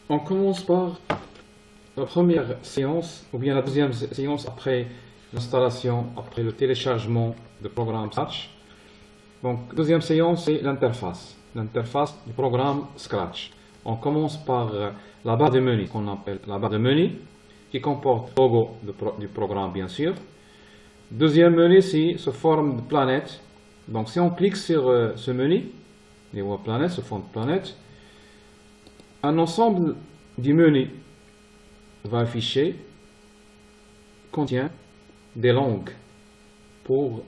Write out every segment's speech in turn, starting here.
On commence par la première séance, ou bien la deuxième séance après l'installation, après le téléchargement du programme Scratch. Donc, deuxième séance, c'est l'interface du programme Scratch. On commence par la barre de menu, qu'on appelle la barre de menu, qui comporte le logo du programme, bien sûr. Deuxième menu, c'est sous forme de planète. Donc, si on clique sur ce menu, les planètes, sous forme de planète, un ensemble du menu va afficher, contient des langues pour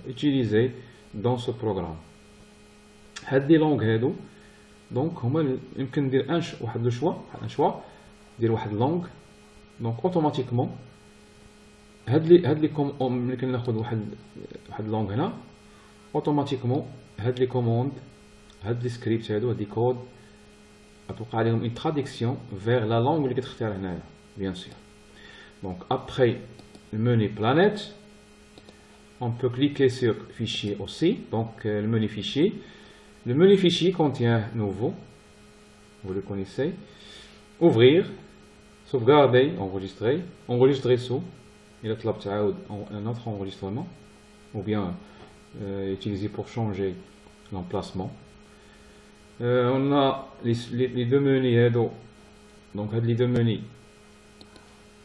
utiliser dans ce programme. هاد لي لونغ هادو دونك هما يمكن ندير واحد لو شوا ندير واحد لونغ دونك اوتوماتيكمون هاد لي ملي كناخذ واحد لونغ هنا اوتوماتيكمون هاد لي كوموند هاد لي سكريبت هادو هاد لي كود غتوقع عليهم une traduction vers la langue اللي كتختار هنايا bien sûr. Donc après le menu planète, on peut cliquer sur fichier aussi. Donc le menu fichier. Le menu fichier contient nouveau, vous le connaissez. Ouvrir, sauvegarder, enregistrer sous. Il a un autre enregistrement, ou bien utilisé pour changer l'emplacement. On a les deux menus, donc les deux menus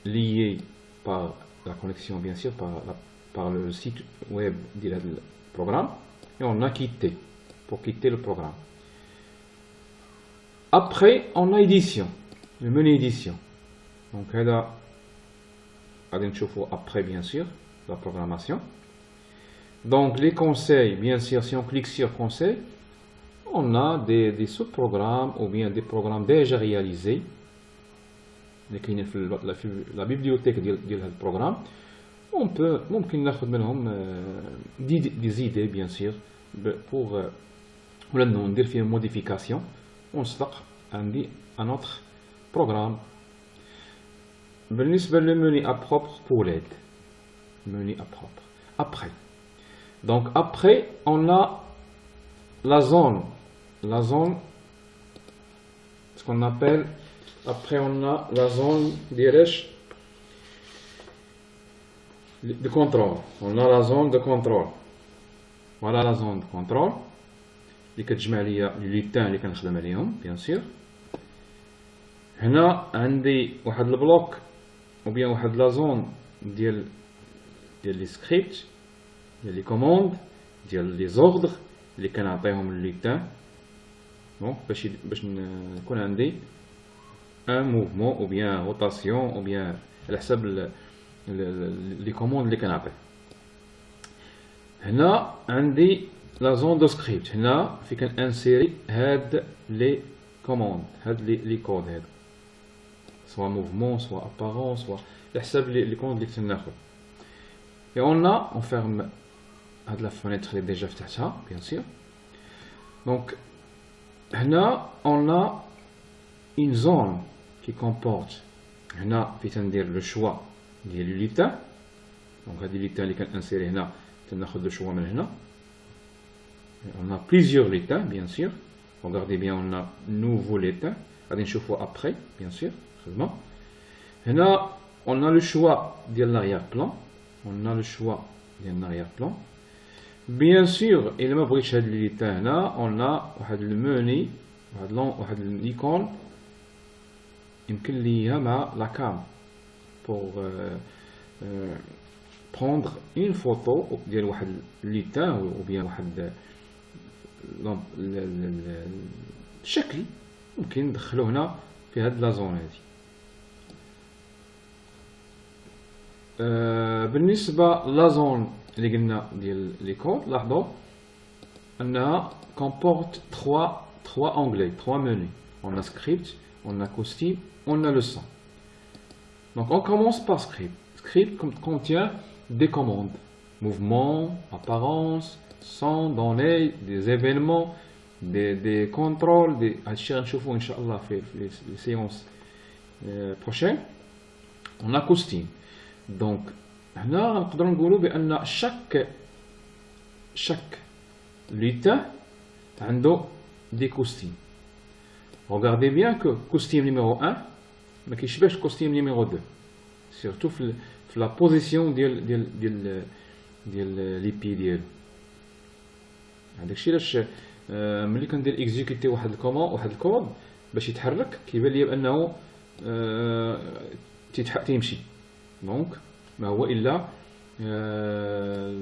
liés par la connexion, bien sûr, par le site web du programme, et on a quitté pour quitter le programme. Après, on a édition, le menu édition. Donc là, après, bien sûr, la programmation. Donc les conseils, bien sûr, si on clique sur conseils, on a des sous-programmes ou bien des programmes déjà réalisés. La bibliothèque de ce programme, on peut des idées bien sûr pour faire une modification. On se un autre programme. Le menu à propre pour l'aide. Menu à propre. Après. Donc après, on a la zone, ce qu'on appelle. Après, on a la zone de contrôle. On a la zone de contrôle. Voilà la zone de contrôle. اللي كتجمع ليا لي ليتان اللي كنخدم عليهم bien sûr. هنا عندي واحد البلوك ou bien واحد لا زون ديال لي سكريبت ديال لي كوموند ديال لي زوردر اللي كنعطيهم ليتان. دونك باش نكون عندي un mouvement ou bien rotation ou bien على حسب les commandes اللي كنعطي. هنا عندي la zone de script. هنا في كنانسيري هاد les commandes هاد les codes هادو soit mouvement soit apparent soit على حسب les commandes اللي كناخذ. et on ferme هاد la fenêtre اللي déjà فتحتها bien sûr. donc هنا on a une zone qui comporte هنا في تندير لو شوا ديال ليتا. دونك هاد ليتا اللي كنانسيري هنا تناخذ لو شوا من هنا. on a plusieurs l'états bien sûr. regardez bien, on a nouveau l'état غادي نشوفوا après bien sûr خدمه. هنا on a le choix ديال l'arrière-plan. on a le choix ديال l'arrière-plan bien sûr. الا ما بغيتش هاد ليتا هنا on a واحد الموني واحد l'icône يمكن ليها مع la cam pour prendre une photo ديال واحد ليتا ou bien واحد الشكل ممكن ندخلو هنا في هاد لا زون هادي. بالنسبه لا زون اللي قلنا ديال لي كود لاحظوا انها comporte trois onglets, trois menus. on a script, on a costume, on a le son. Donc on commence par script. Script contient des commandes, mouvement, apparence, son, données, des événements, des contrôles, des هنشوفوا ان شاء الله في les séances prochaines. on a costume. donc هنا نقدروا نقولوا بان chaque lutin عنده des costumes. Regardez bien que costume numéro 1 ما كيشبهش costume numéro 2 surtout في la position ديال لي بي ديالو. هذاك الشيء علاش ملي كندير اكزيكوتي واحد الكومون واحد الكود باش يتحرك كيبان لي بانه تيمشي. دونك ما هو الا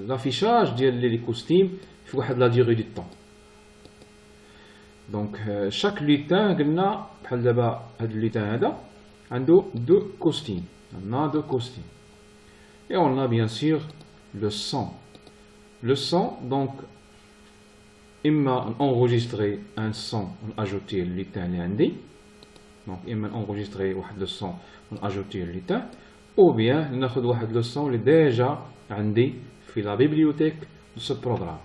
لافيشاج ديال لي كوستيم في واحد لا ديغي دو طون. دونك شاك لوتان قلنا بحال دابا هاد اللوتان هذا عنده دو كوستيم. On a deux costumes. Et on a bien sûr le son. Le son, donc, إما enregistrer un son, on ajouter le lutin اللي عندي. Donc, إما enregistrer واحد le son, on ajouter le lutin. Ou bien, ناخد واحد le son اللي déjà عندي في la bibliothèque de ce programme.